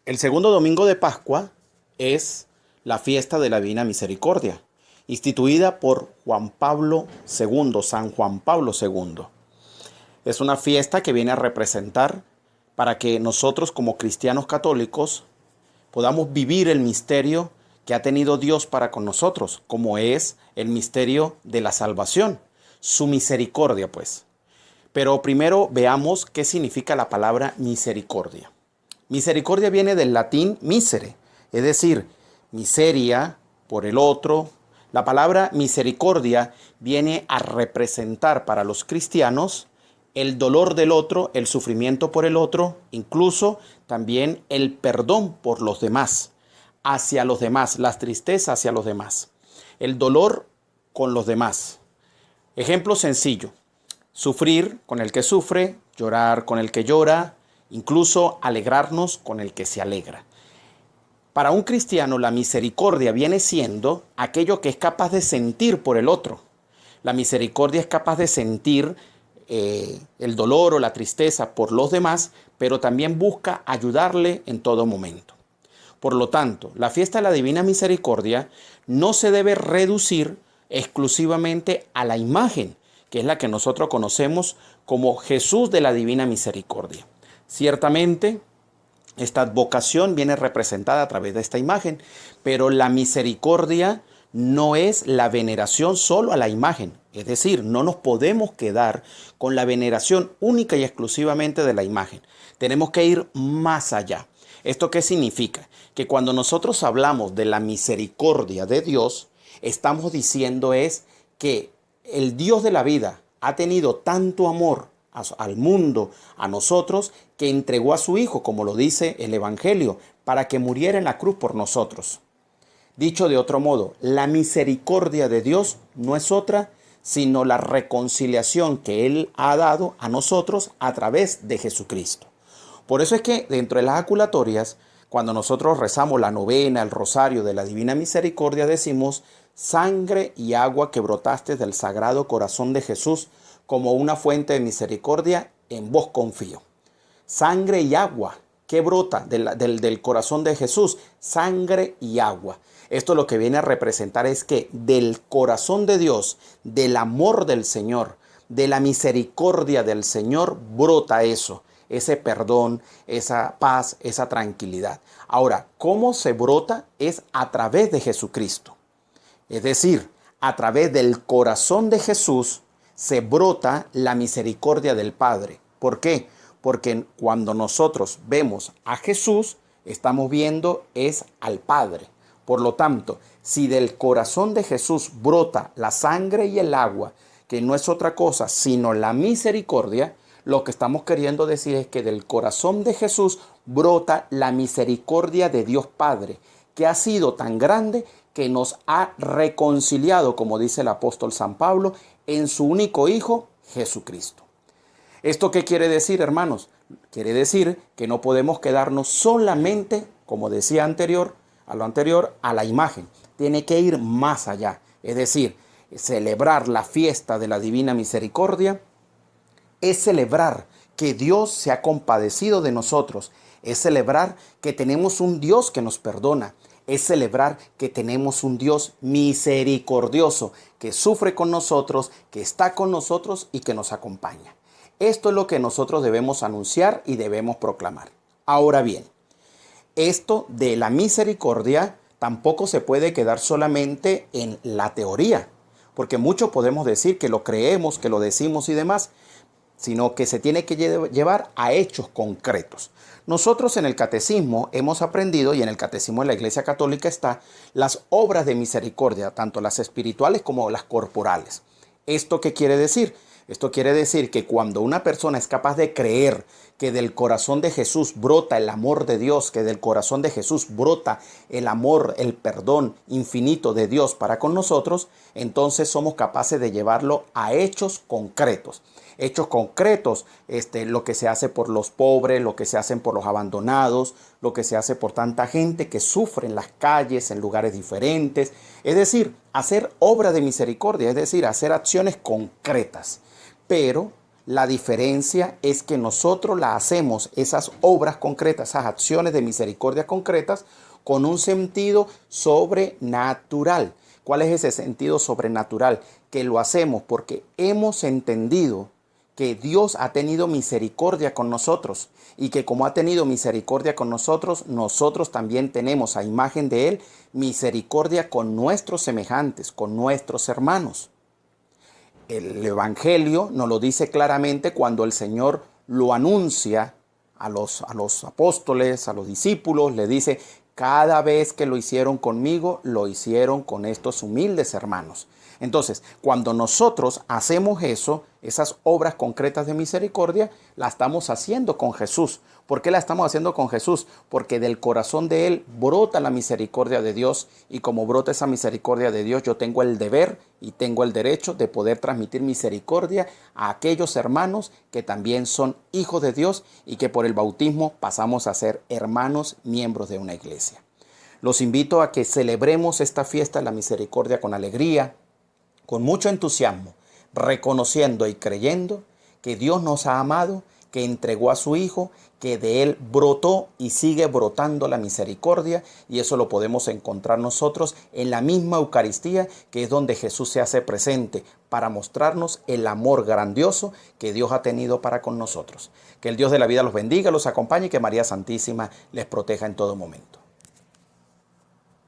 El segundo domingo de Pascua es la fiesta de la Divina Misericordia, instituida por Juan Pablo II, San Juan Pablo II. Es una fiesta que viene a representar para que nosotros como cristianos católicos podamos vivir el misterio que ha tenido Dios para con nosotros, como es el misterio de la salvación, su misericordia pues. Pero primero veamos qué significa la palabra misericordia. Misericordia viene del latín misere, es decir, miseria por el otro. La palabra misericordia viene a representar para los cristianos el dolor del otro, el sufrimiento por el otro, incluso también el perdón por los demás, hacia los demás, la tristeza hacia los demás, el dolor con los demás. Ejemplo sencillo: sufrir con el que sufre, llorar con el que llora, incluso alegrarnos con el que se alegra. Para un cristiano, la misericordia viene siendo aquello que es capaz de sentir por el otro. La misericordia es capaz de sentir el dolor o la tristeza por los demás, pero también busca ayudarle en todo momento. Por lo tanto, la fiesta de la Divina Misericordia no se debe reducir exclusivamente a la imagen, que es la que nosotros conocemos como Jesús de la Divina Misericordia. Ciertamente, esta advocación viene representada a través de esta imagen, pero la misericordia no es la veneración solo a la imagen. Es decir, no nos podemos quedar con la veneración única y exclusivamente de la imagen. Tenemos que ir más allá. ¿Esto qué significa? Que cuando nosotros hablamos de la misericordia de Dios, estamos diciendo es que el Dios de la vida ha tenido tanto amor al mundo, a nosotros, que entregó a su Hijo, como lo dice el Evangelio, para que muriera en la cruz por nosotros. Dicho de otro modo, la misericordia de Dios no es otra sino la reconciliación que Él ha dado a nosotros a través de Jesucristo. Por eso es que dentro de las jaculatorias, cuando nosotros rezamos la novena, el rosario de la Divina Misericordia, decimos: sangre y agua que brotaste del Sagrado Corazón de Jesús como una fuente de misericordia, en vos confío. Sangre y agua que brota del corazón de Jesús, sangre y agua. Esto lo que viene a representar es que del corazón de Dios, del amor del Señor, de la misericordia del Señor, brota eso, ese perdón, esa paz, esa tranquilidad. Ahora, ¿cómo se brota? Es a través de Jesucristo. Es decir, a través del corazón de Jesús se brota la misericordia del Padre. ¿Por qué? Porque cuando nosotros vemos a Jesús, estamos viendo es al Padre. Por lo tanto, si del corazón de Jesús brota la sangre y el agua, que no es otra cosa sino la misericordia, lo que estamos queriendo decir es que del corazón de Jesús brota la misericordia de Dios Padre, que ha sido tan grande que nos ha reconciliado, como dice el apóstol San Pablo, en su único Hijo, Jesucristo. ¿Esto qué quiere decir, hermanos? Quiere decir que no podemos quedarnos solamente, como decía a la imagen. Tiene que ir más allá. Es decir, celebrar la fiesta de la Divina Misericordia es celebrar que Dios se ha compadecido de nosotros. Es celebrar que tenemos un Dios que nos perdona. Es celebrar que tenemos un Dios misericordioso, que sufre con nosotros, que está con nosotros y que nos acompaña. Esto es lo que nosotros debemos anunciar y debemos proclamar. Ahora bien, esto de la misericordia tampoco se puede quedar solamente en la teoría, porque muchos podemos decir que lo creemos, que lo decimos y demás, sino que se tiene que llevar a hechos concretos. Nosotros en el catecismo hemos aprendido, y en el catecismo de la Iglesia Católica está, las obras de misericordia, tanto las espirituales como las corporales. ¿Esto qué quiere decir? Esto quiere decir que cuando una persona es capaz de creer que del corazón de Jesús brota el amor de Dios, que del corazón de Jesús brota el amor, el perdón infinito de Dios para con nosotros, entonces somos capaces de llevarlo a hechos concretos. Hechos concretos, lo que se hace por los pobres, lo que se hace por los abandonados, lo que se hace por tanta gente que sufre en las calles, en lugares diferentes. Es decir, hacer obra de misericordia, es decir, hacer acciones concretas. Pero La diferencia es que nosotros la hacemos, esas obras concretas, esas acciones de misericordia concretas, con un sentido sobrenatural. ¿Cuál es ese sentido sobrenatural? Que lo hacemos porque hemos entendido que Dios ha tenido misericordia con nosotros y que como ha tenido misericordia con nosotros, nosotros también tenemos a imagen de Él misericordia con nuestros semejantes, con nuestros hermanos. El Evangelio nos lo dice claramente cuando el Señor lo anuncia a los apóstoles, a los discípulos, le dice, cada vez que lo hicieron conmigo, lo hicieron con estos humildes hermanos. Entonces, cuando nosotros hacemos eso, esas obras concretas de misericordia, la estamos haciendo con Jesús. ¿Por qué la estamos haciendo con Jesús? Porque del corazón de Él brota la misericordia de Dios, y como brota esa misericordia de Dios, yo tengo el deber y tengo el derecho de poder transmitir misericordia a aquellos hermanos que también son hijos de Dios y que por el bautismo pasamos a ser hermanos miembros de una iglesia. Los invito a que celebremos esta fiesta de la misericordia con alegría, con mucho entusiasmo, reconociendo y creyendo que Dios nos ha amado, que entregó a su Hijo, que de Él brotó y sigue brotando la misericordia, y eso lo podemos encontrar nosotros en la misma Eucaristía, que es donde Jesús se hace presente para mostrarnos el amor grandioso que Dios ha tenido para con nosotros. Que el Dios de la vida los bendiga, los acompañe y que María Santísima les proteja en todo momento.